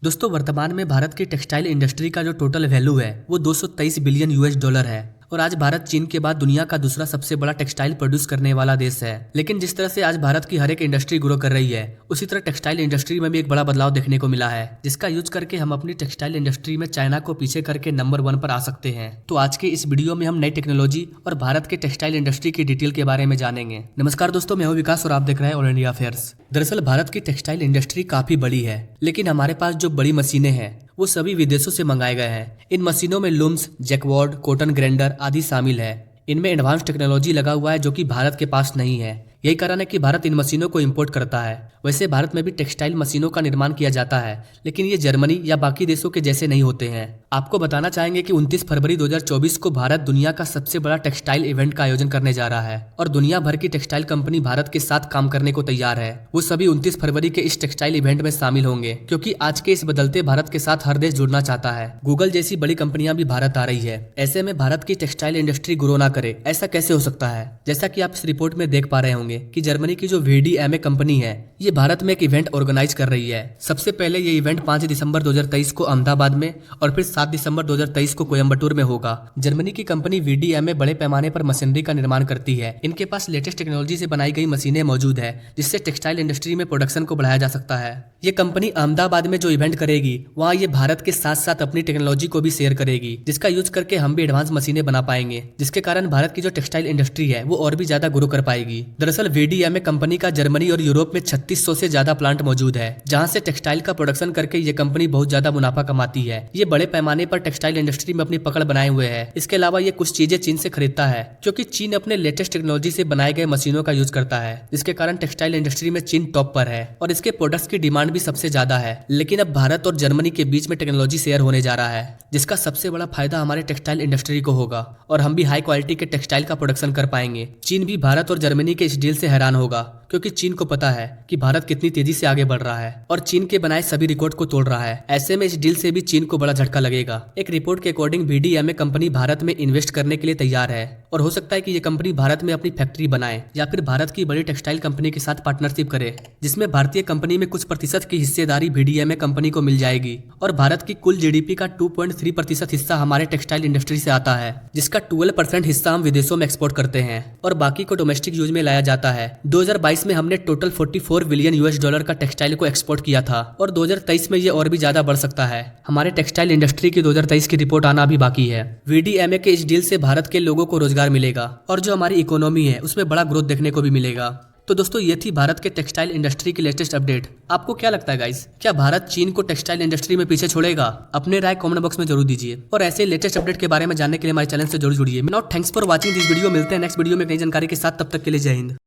दोस्तों वर्तमान में भारत की टेक्सटाइल इंडस्ट्री का जो टोटल वैल्यू है वो 223 बिलियन यूएस डॉलर है। और आज भारत चीन के बाद दुनिया का दूसरा सबसे बड़ा टेक्सटाइल प्रोड्यूस करने वाला देश है। लेकिन जिस तरह से आज भारत की हर एक इंडस्ट्री ग्रो कर रही है, उसी तरह टेक्सटाइल इंडस्ट्री में भी एक बड़ा बदलाव देखने को मिला है, जिसका यूज करके हम अपनी टेक्सटाइल इंडस्ट्री में चाइना को पीछे करके नंबर 1 पर आ सकते हैं। तो आज के इस वीडियो में हम नई टेक्नोलॉजी और भारत के टेक्सटाइल इंडस्ट्री की डिटेल के बारे में जानेंगे। नमस्कार दोस्तों, मैं हूं विकास और आप देख रहे हैं ऑल इंडिया अफेयर्स। दरअसल भारत की टेक्सटाइल इंडस्ट्री काफी बड़ी है, लेकिन हमारे पास जो बड़ी मशीनें हैं वो सभी विदेशों से मंगाए गए हैं। इन मशीनों में लूम्स, जैकवार्ड, कॉटन ग्राइंडर आदि शामिल है। इनमें एडवांस टेक्नोलॉजी लगा हुआ है जो कि भारत के पास नहीं है। यही कारण है कि भारत इन मशीनों को इंपोर्ट करता है। वैसे भारत में भी टेक्सटाइल मशीनों का निर्माण किया जाता है, लेकिन ये जर्मनी या बाकी देशों के जैसे नहीं होते हैं। आपको बताना चाहेंगे कि 29 फरवरी 2024 को भारत दुनिया का सबसे बड़ा टेक्सटाइल इवेंट का आयोजन करने जा रहा है और दुनिया भर की टेक्सटाइल कंपनी भारत के साथ काम करने को तैयार है। वो सभी 29 फरवरी के इस टेक्सटाइल इवेंट में शामिल होंगे, क्योंकि आज के इस बदलते भारत के साथ हर देश जुड़ना चाहता है। गूगल जैसी बड़ी कंपनियां भी भारत आ रही है। ऐसे में भारत की टेक्सटाइल इंडस्ट्री ग्रो ना करे, ऐसा कैसे हो सकता है? जैसा कि आप इस रिपोर्ट में देख पा रहे होंगे कि जर्मनी की जो VDMA कंपनी है, ये भारत में एक इवेंट ऑर्गेनाइज कर रही है। सबसे पहले ये इवेंट 5 दिसंबर 2023 को अहमदाबाद में और फिर 7 दिसंबर 2023 को कोयम्बटूर में होगा। जर्मनी की कंपनी VDMA बड़े पैमाने पर मशीनरी का निर्माण करती है। इनके पास लेटेस्ट टेक्नोलॉजी से बनाई गई मशीनें मौजूद है, जिससे टेक्सटाइल इंडस्ट्री में प्रोडक्शन को बढ़ाया जा सकता है। ये कंपनी अहमदाबाद में जो इवेंट करेगी, वहाँ ये भारत के साथ साथ अपनी टेक्नोलॉजी को भी शेयर करेगी, जिसका यूज करके हम भी एडवांस मशीनें बना पाएंगे, जिसके कारण भारत की जो टेक्सटाइल इंडस्ट्री है वो और भी ज्यादा ग्रो कर पाएगी। दरअसल VDMA कंपनी का जर्मनी और यूरोप में 3600 से ज्यादा प्लांट मौजूद है, जहां से टेक्सटाइल का प्रोडक्शन करके ये कंपनी बहुत ज्यादा मुनाफा कमाती है। ये बड़े पैमाने पर टेक्सटाइल इंडस्ट्री में अपनी पकड़ बनाए हुए है। इसके अलावा ये कुछ चीजें चीन से खरीदता है, क्योंकि चीन अपने लेटेस्ट टेक्नोलॉजी से बनाए गए मशीनों का यूज करता है, जिसके कारण टेक्सटाइल इंडस्ट्री में चीन टॉप पर है और इसके प्रोडक्ट्स की डिमांड भी सबसे ज्यादा है। लेकिन अब भारत और जर्मनी के बीच में टेक्नोलॉजी शेयर होने जा रहा है, जिसका सबसे बड़ा फायदा हमारे टेक्सटाइल इंडस्ट्री को होगा और हम भी हाई क्वालिटी के टेक्सटाइल का प्रोडक्शन कर पाएंगे। चीन भी भारत और जर्मनी के इस डील से हैरान होगा, क्योंकि चीन को पता है कि भारत कितनी तेजी से आगे बढ़ रहा है और चीन के बनाए सभी रिकॉर्ड को तोड़ रहा है। ऐसे में इस डील से भी चीन को बड़ा झटका लगेगा। एक रिपोर्ट के अकॉर्डिंग VDMA कंपनी भारत में इन्वेस्ट करने के लिए तैयार है और हो सकता है कि ये कंपनी भारत में अपनी फैक्ट्री बनाए या फिर भारत की बड़ी टेक्सटाइल कंपनी के साथ पार्टनरशिप करे, जिसमें भारतीय कंपनी में कुछ प्रतिशत की हिस्सेदारी VDMA कंपनी को मिल जाएगी। और भारत की कुल GDP का 2.3% हिस्सा हमारे टेक्सटाइल इंडस्ट्री से आता है, जिसका 12% हिस्सा हम विदेशों में एक्सपोर्ट करते हैं और बाकी को डोमेस्टिक यूज में लाया जाता है। 2022 में हमने टोटल 44 बिलियन यूएस डॉलर का टेक्सटाइल को एक्सपोर्ट किया था और 2023 में ये और भी ज्यादा बढ़ सकता है। हमारे टेक्सटाइल इंडस्ट्री की 2023 की रिपोर्ट आना भी बाकी है। VDMA के इस डील से भारत के लोगों को रोजगार मिलेगा और जो हमारी इकोनॉमी है उसमें बड़ा ग्रोथ देखने को भी मिलेगा। तो दोस्तों ये थी भारत के टेक्सटाइल इंडस्ट्री की लेटेस्ट अपडेट। आपको क्या लगता है गाइस, क्या भारत चीन को टेक्सटाइल इंडस्ट्री में पीछे छोड़ेगा? अपने राय कमेंट बॉक्स में जरूर दीजिए और ऐसे लेटेस्ट अपडेट के बारे में जानने के लिए हमारे चैनल से जरूर जुड़िए। Thanks for watching this video. मिलते हैं नेक्स्ट वीडियो में नई जानकारी के साथ, तब तक के लिए जय हिंद।